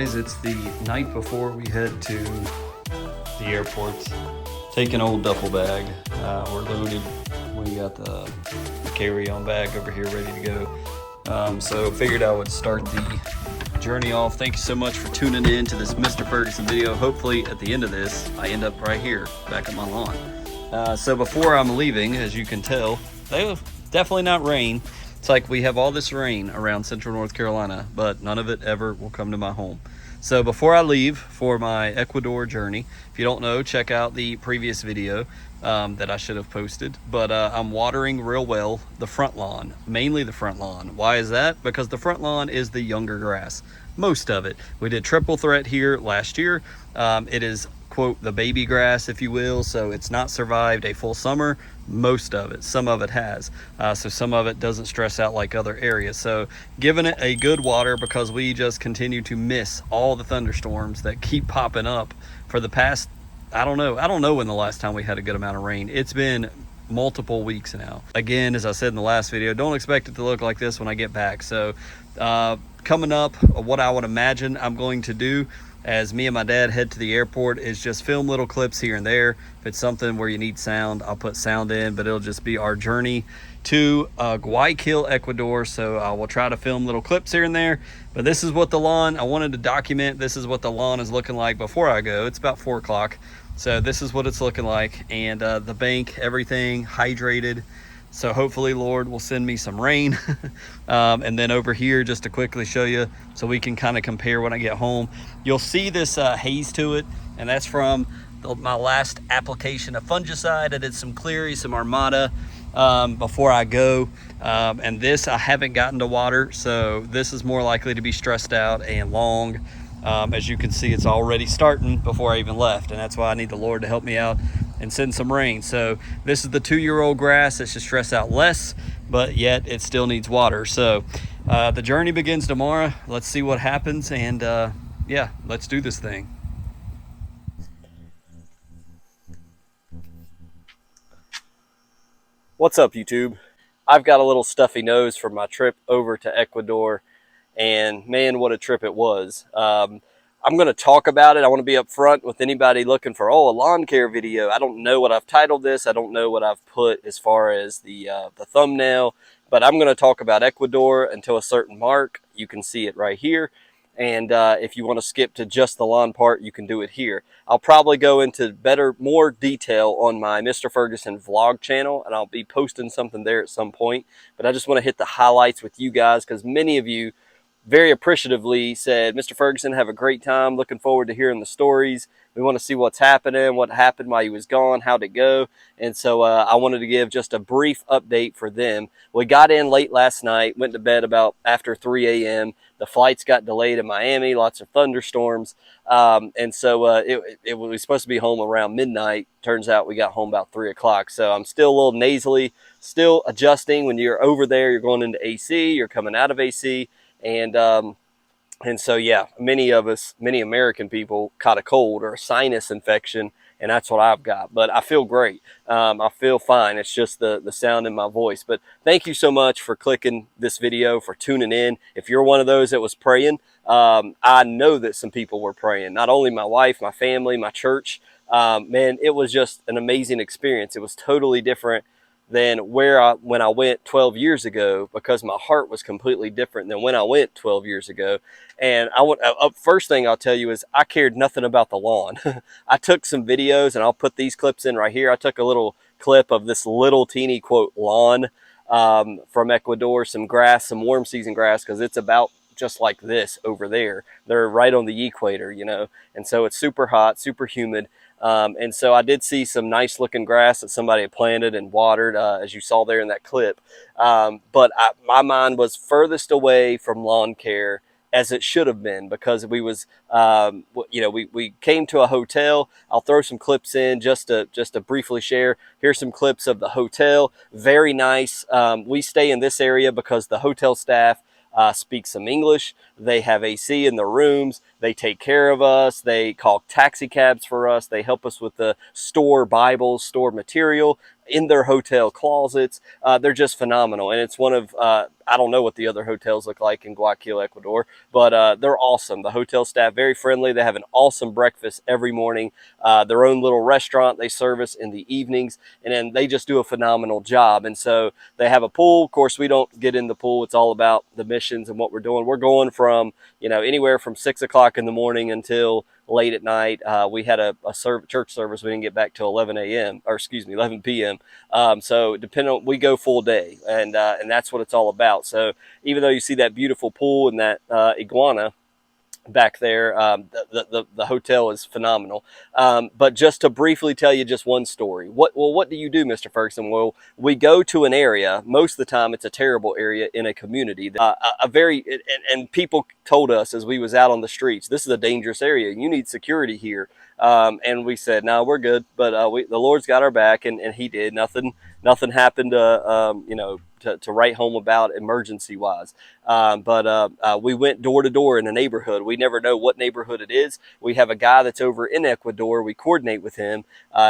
guys, it's the night before we head to the airport. Take an old duffel bag. We're loaded. We got the carry-on bag over here ready to go. So figured I would start the journey off. Thank you so much for tuning in to this Mr. Ferguson video. Hopefully at the end of this, I end up right here, back at my lawn. So before I'm leaving, as you can tell, they definitely not rain. It's like we have all this rain around central North Carolina, but none of it ever will come to my home. So before I leave for my Ecuador journey, if you don't know, check out the previous video that I should have posted. But I'm watering real well the front lawn, mainly the front lawn. Why is that? Because the front lawn is the younger grass, most of it. We did triple threat here last year. It is, quote, the baby grass, if you will, so it's not survived a full summer. Most of it, some of it has, so some of it doesn't stress out like other areas. So giving it a good water, because we just continue to miss all the thunderstorms that keep popping up for the past, I don't know when the last time we had a good amount of rain. It's been multiple weeks now. Again, as I said in the last video, don't expect it to look like this when I get back. So coming up, what I would imagine I'm going to do as me and my dad head to the airport is just film little clips here and there. If it's something where you need sound, I'll put sound in, but it'll just be our journey to Guayaquil, Ecuador. So I will try to film little clips here and there. But this is what the lawn, I wanted to document, this is what the lawn is looking like before I go. It's about 4 o'clock. So this is what it's looking like. And the bank, everything hydrated. So hopefully, Lord will send me some rain. And then over here, just to quickly show you, so we can kind of compare when I get home. You'll see this haze to it, and that's from my last application of fungicide. I did some Cleary, some Armada before I go. And this I haven't gotten to water, so this is more likely to be stressed out and long. As you can see, it's already starting before I even left, and that's why I need the Lord to help me out and send some rain. So this is the 2-year-old grass that should stress out less, but yet it still needs water. So the journey begins tomorrow. Let's see what happens, and yeah, let's do this thing. What's up, YouTube? I've got a little stuffy nose from my trip over to Ecuador, and man, what a trip it was. I'm going to talk about it. I want to be upfront with anybody looking for, a lawn care video. I don't know what I've titled this. I don't know what I've put as far as the thumbnail, but I'm going to talk about Ecuador until a certain mark. You can see it right here. And if you want to skip to just the lawn part, you can do it here. I'll probably go into more detail on my Mr. Ferguson vlog channel, and I'll be posting something there at some point. But I just want to hit the highlights with you guys, because many of you very appreciatively said, Mr. Ferguson, have a great time. Looking forward to hearing the stories. We want to see what's happening, what happened while he was gone, how'd it go. And so I wanted to give just a brief update for them. We got in late last night, went to bed about after 3 a.m. The flights got delayed in Miami, lots of thunderstorms. And so it was supposed to be home around midnight. Turns out we got home about 3 o'clock. So I'm still a little nasally, still adjusting. When you're over there, you're going into AC, you're coming out of AC. And so, yeah, many American people caught a cold or a sinus infection, and that's what I've got. But I feel great. I feel fine. It's just the sound in my voice. But thank you so much for clicking this video, for tuning in. If you're one of those that was praying, I know that some people were praying. Not only my wife, my family, my church. Man, it was just an amazing experience. It was totally different than when I went 12 years ago, because my heart was completely different than when I went 12 years ago. And first thing I'll tell you is I cared nothing about the lawn. I took some videos, and I'll put these clips in right here. I took a little clip of this little teeny, quote, lawn from Ecuador, some grass, some warm season grass, because it's about just like this over there. They're right on the equator, you know, and so it's super hot, super humid. And so I did see some nice looking grass that somebody had planted and watered, as you saw there in that clip. But my mind was furthest away from lawn care as it should have been, because we was, we came to a hotel. I'll throw some clips in just to briefly share. Here's some clips of the hotel. Very nice. We stay in this area because the hotel staff speak some English. They have AC in the rooms. They take care of us. They call taxi cabs for us. They help us with the store Bibles, store material. in their hotel closets. They're just phenomenal. And it's one of, I don't know what the other hotels look like in Guayaquil, Ecuador, but they're awesome. The hotel staff, very friendly. They have an awesome breakfast every morning, their own little restaurant they service in the evenings, and then they just do a phenomenal job. And so they have a pool. Of course, we don't get in the pool. It's all about the missions and what we're doing. We're going from, anywhere from 6 o'clock in the morning until late at night. We had a church service. We didn't get back till 11 a.m. or excuse me, 11 p.m. So depending on, we go full day, and that's what it's all about. So even though you see that beautiful pool and that iguana back there, the hotel is phenomenal. But just to briefly tell you just one story. What do you do, Mr. Ferguson? Well, we go to an area. Most of the time, it's a terrible area in a community. A very and people told us as we was out on the streets, this is a dangerous area. You need security here. And we said, no, we're good. But the Lord's got our back, and He did. Nothing happened. To write home about emergency wise. But we went door to door in a neighborhood. We never know what neighborhood it is. We have a guy that's over in Ecuador. We coordinate with him.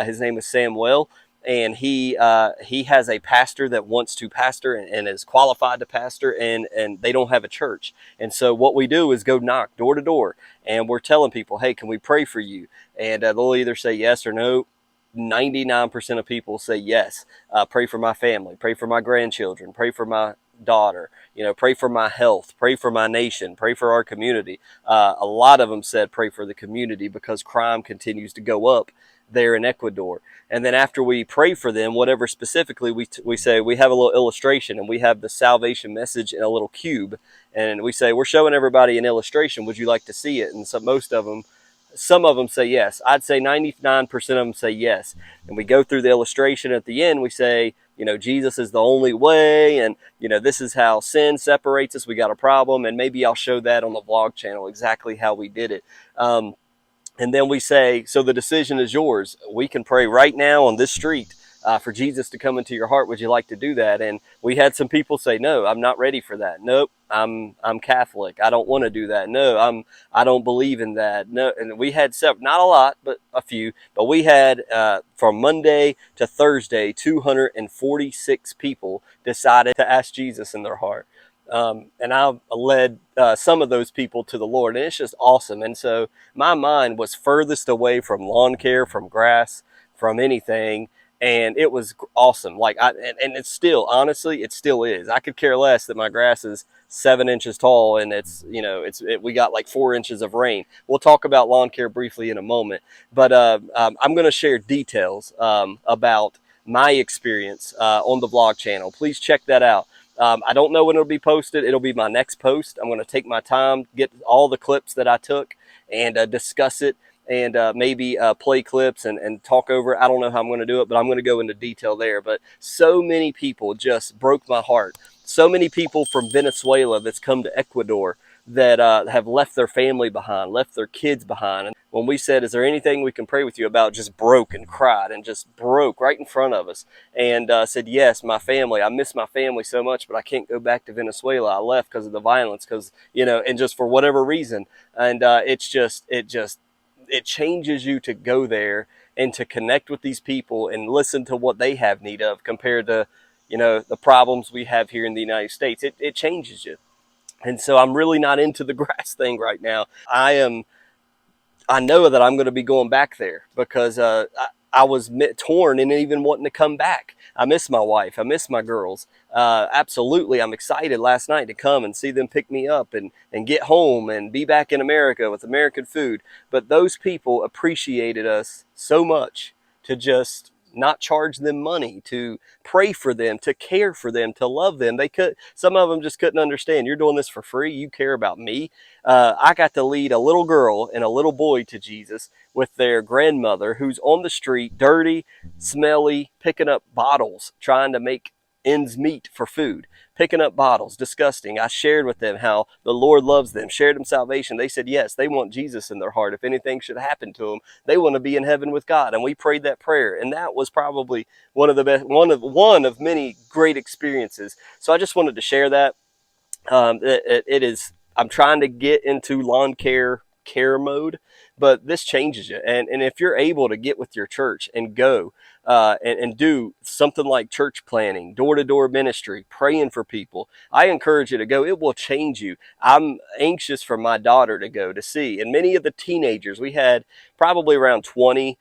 His name is Samuel, and he has a pastor that wants to pastor and is qualified to pastor, and they don't have a church. And so what we do is go knock door to door, and we're telling people, hey, can we pray for you? And they'll either say yes or no. 99% of people say yes. Pray for my family, pray for my grandchildren, pray for my daughter, pray for my health, pray for my nation, pray for our community. A lot of them said pray for the community because crime continues to go up there in Ecuador. And then after we pray for them, whatever specifically, we say, we have a little illustration, and we have the salvation message in a little cube, and we say, we're showing everybody an illustration. Would you like to see it? And so some of them say yes. I'd say 99% of them say yes. And we go through the illustration. At the end, we say, Jesus is the only way. And, this is how sin separates us. We got a problem. And maybe I'll show that on the vlog channel, exactly how we did it. And then we say, so the decision is yours. We can pray right now on this street for Jesus to come into your heart. Would you like to do that? And we had some people say, no, I'm not ready for that. Nope, I'm Catholic. I don't want to do that. No, I don't believe in that. No, and we had several, not a lot, but a few. But we had from Monday to Thursday, 246 people decided to ask Jesus in their heart. And I led some of those people to the Lord, and it's just awesome. And so my mind was furthest away from lawn care, from grass, from anything, and it was awesome. And it's still, honestly, it still is. I could care less that my grass is 7 inches tall and we got like 4 inches of rain. We'll talk about lawn care briefly in a moment, but I'm going to share details about my experience on the vlog channel. Please check that out. I don't know when it'll be posted. It'll be my next post. I'm going to take my time, get all the clips that I took, and discuss it, and maybe play clips and talk over it. I don't know how I'm going to do it, but I'm going to go into detail there. But so many people just broke my heart. So many people from Venezuela that's come to Ecuador that have left their family behind, left their kids behind. And when we said, is there anything we can pray with you about, just broke and cried and just broke right in front of us, and said, yes, my family, I miss my family so much, but I can't go back to Venezuela. I left because of the violence, and just for whatever reason. And it changes you to go there and to connect with these people and listen to what they have need of compared to, the problems we have here in the United States. It changes you. And so I'm really not into the grass thing right now. I know that I'm going to be going back there because I was torn and even wanting to come back. I miss my wife. I miss my girls. Absolutely. I'm excited last night to come and see them pick me up and get home and be back in America with American food. But those people appreciated us so much to just not charge them money, to pray for them, to care for them, to love them. Some of them just couldn't understand. You're doing this for free. You care about me. I got to lead a little girl and a little boy to Jesus with their grandmother who's on the street, dirty, smelly, picking up bottles, trying to make ends meet for food, picking up bottles, disgusting. I shared with them how the Lord loves them, shared them salvation. They said, yes, they want Jesus in their heart. If anything should happen to them, they want to be in heaven with God. And we prayed that prayer. And that was probably one of the best, one of many great experiences. So I just wanted to share that. It is, I'm trying to get into lawn care mode, but this changes you. And if you're able to get with your church and go, and do something like church planning, door-to-door ministry, praying for people. I encourage you to go. It will change you. I'm anxious for my daughter to go to see. And many of the teenagers, we had probably around 20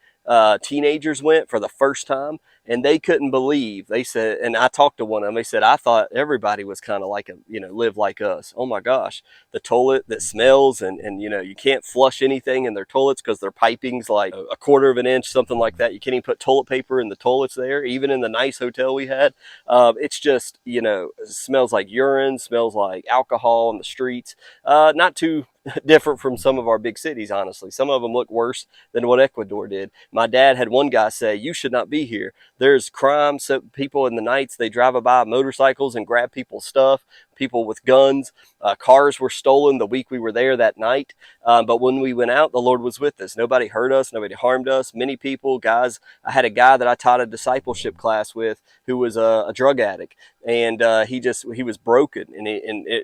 teenagers went for the first time, and they couldn't believe. They said, and I talked to one of them, they said, I thought everybody was kind of like, live like us. Oh my gosh, the toilet that smells, and you can't flush anything in their toilets because their piping's like a quarter of an inch, something like that. You can't even put toilet paper in the toilets there, even in the nice hotel we had. It's just, it smells like urine, smells like alcohol in the streets. Not too different from some of our big cities, honestly. Some of them look worse than what Ecuador did. My dad had one guy say, you should not be here. There's crime. So people in the nights, they drive by motorcycles and grab people's stuff, people with guns. Cars were stolen the week we were there that night. But when we went out, the Lord was with us. Nobody hurt us. Nobody harmed us. Many people, guys, I had a guy that I taught a discipleship class with who was a drug addict. And he was broken.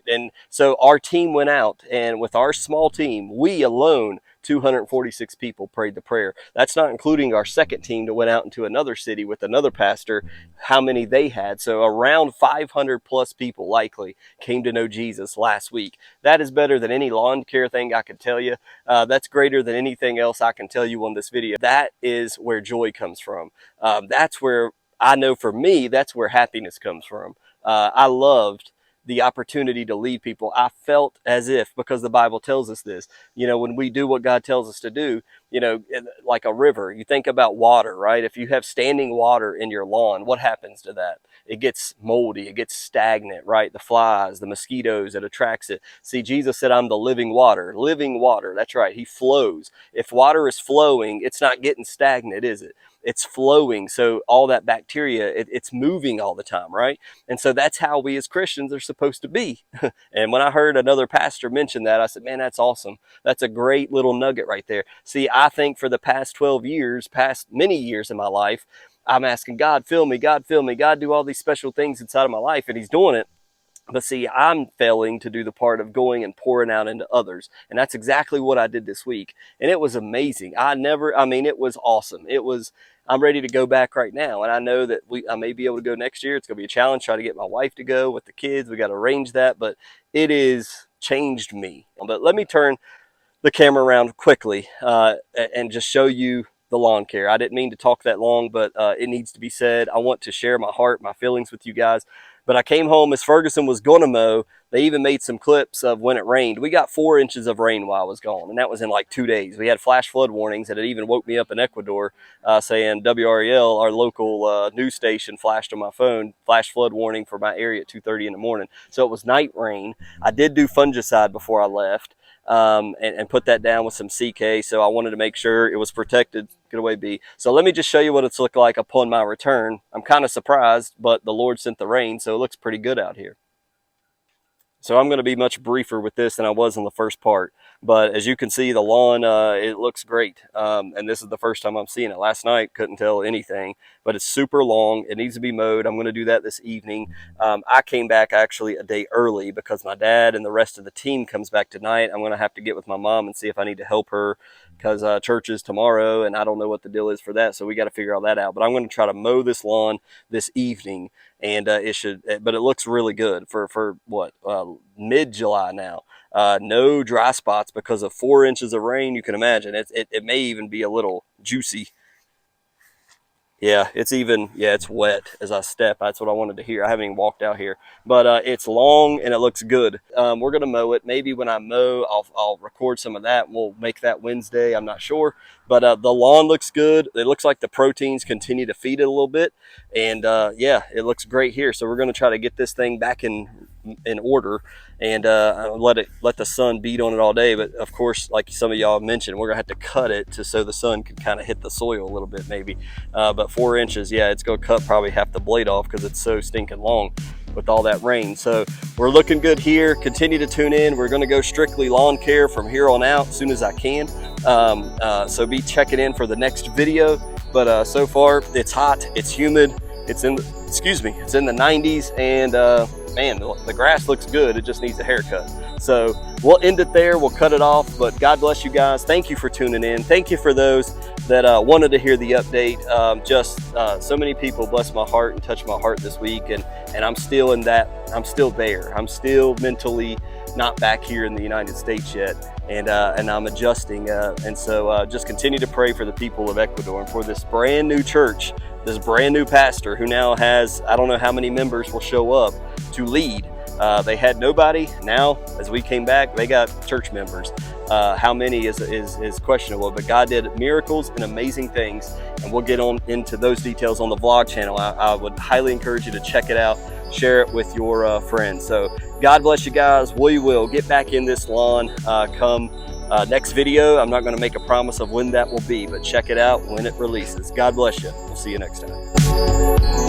And so our team went out, and with our small team, we alone, 246 people prayed the prayer. That's not including our second team that went out into another city with another pastor, how many they had. So around 500 plus people likely came to know Jesus last week. That is better than any lawn care thing I could tell you. That's greater than anything else I can tell you on this video. That is where joy comes from. That's where, I know for me, that's where happiness comes from. I loved the opportunity to lead people. I felt as if, because the Bible tells us this, when we do what God tells us to do, like a river, you think about water, right? If you have standing water in your lawn, what happens to that? It gets moldy, it gets stagnant, right? The flies, the mosquitoes, it attracts it. See, Jesus said, I'm the living water. Living water, that's right, he flows. If water is flowing, it's not getting stagnant, is it? It's flowing. So all that bacteria, it's moving all the time, right? And so that's how we as Christians are supposed to be. And when I heard another pastor mention that, I said, man, that's awesome. That's a great little nugget right there. See, I think for the past 12 years, past many years in my life, I'm asking God, fill me, God, fill me, God, do all these special things inside of my life. And he's doing it. But see, I'm failing to do the part of going and pouring out into others. And that's exactly what I did this week. And it was amazing. It was awesome. I'm ready to go back right now. And I know that I may be able to go next year. It's going to be a challenge, try to get my wife to go with the kids. We got to arrange that, but it is changed me. But let me turn the camera around quickly and just show you the lawn care. I didn't mean to talk that long, but it needs to be said. I want to share my heart, my feelings with you guys. But I came home as Ferguson was going to mow. They even made some clips of when it rained. We got 4 inches of rain while I was gone, and that was in like 2 days. We had flash flood warnings, and it even woke me up in Ecuador saying WREL, our local news station, flashed on my phone, flash flood warning for my area at 2:30 in the morning. So it was night rain. I did do fungicide before I left. And put that down with some CK. So I wanted to make sure it was protected. Get away, bee. So let me just show you what it's looked like upon my return. I'm kind of surprised, but the Lord sent the rain, so it looks pretty good out here. So I'm going to be much briefer with this than I was in the first part. But as you can see, the lawn, it looks great. And this is the first time I'm seeing it. Last night, couldn't tell anything. But it's super long. It needs to be mowed. I'm going to do that this evening. I came back actually a day early because my dad and the rest of the team comes back tonight. I'm going to have to get with my mom and see if I need to help her because church is tomorrow. And I don't know what the deal is for that. So we got to figure all that out. But I'm going to try to mow this lawn this evening. And but it looks really good for what, mid-July now. No dry spots because of 4 inches of rain. You can imagine it may even be a little juicy. Yeah, it's wet as I step. That's what I wanted to hear. I haven't even walked out here, but it's long and it looks good. We're gonna mow it. Maybe when I mow, I'll record some of that. We'll make that Wednesday. I'm not sure, but the lawn looks good. It looks like the proteins continue to feed it a little bit, and yeah, it looks great here. So we're gonna try to get this thing back in order and let the sun beat on it all day. But of course, like some of y'all mentioned, we're gonna have to cut it so the sun can kind of hit the soil a little bit maybe. But 4 inches, yeah, it's gonna cut probably half the blade off because it's so stinking long with all that rain. So we're looking good here. Continue to tune in. We're gonna go strictly lawn care from here on out as soon as I can. So be checking in for the next video. But so far it's hot, it's humid, it's in the 90s, and man, the grass looks good. It just needs a haircut. So we'll end it there. We'll cut it off. But God bless you guys. Thank you for tuning in. Thank you for those that wanted to hear the update. So many people blessed my heart and touched my heart this week, and I'm still in that. I'm still there. I'm still mentally not back here in the United States yet, and I'm adjusting. And so just continue to pray for the people of Ecuador and for this brand new church, this brand new pastor who now has, I don't know how many members will show up to lead. They had nobody. Now, as we came back, they got church members. How many is questionable, but God did miracles and amazing things, and we'll get on into those details on the vlog channel. I would highly encourage you to check it out, share it with your friends. So God bless you guys. We will get back in this lawn come next video. I'm not going to make a promise of when that will be, but check it out when it releases. God bless you. We'll see you next time.